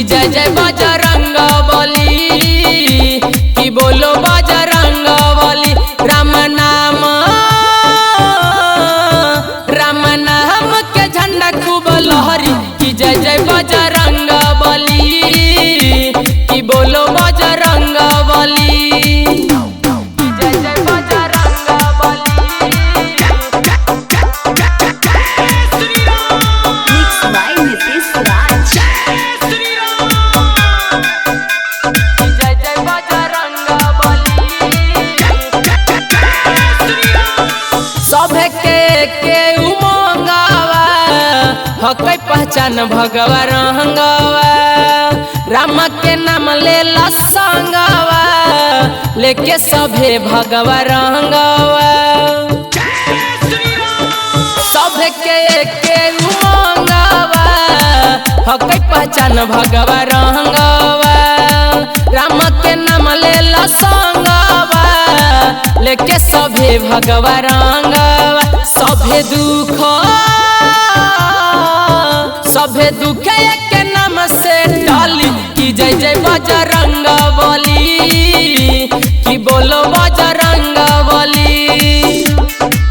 जय जय बजरंग बली की बोलो बजरंग बली। राम नाम के झंडा खूब लहरी की जय जय बजरंग बली की बोलो बजरंग बली। हकै पहचान भगवा रंगवा राम के नाम ले संगवा लेके सभे भगवा रंगवा। सभे के उमंगवा हकै पहचान भगवा रंगवा राम के नाम ले संगवा लेके सभे भगवा रंगवा। सभे दुख के नाम से डाली की जय जय बजरंग बली की बोलो बजरंग बली।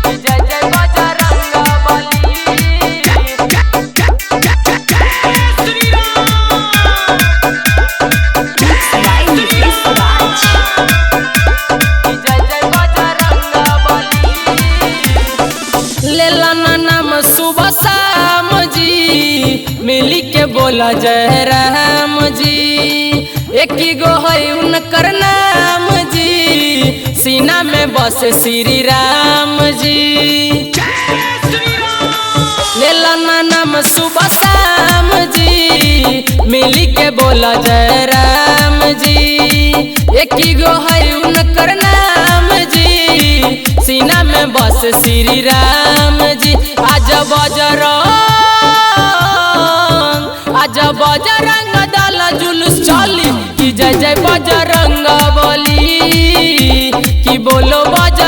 जय जय बजरंग बली। जय जय बजरंग बली। लेला नाम सुबह शाम जी मिली के बोला जय राम जी। एक गो है उनकर नाम जी सीना में बस श्री राम जी। लेला नाम सुबह शाम जी मिली के बोला जय राम जी। एक गो है उनकर नाम जी सीना में बस श्री राम जी। आज बजरंग दल जुलूस चली की जय जय बजरंग बली की बोलो बजरंग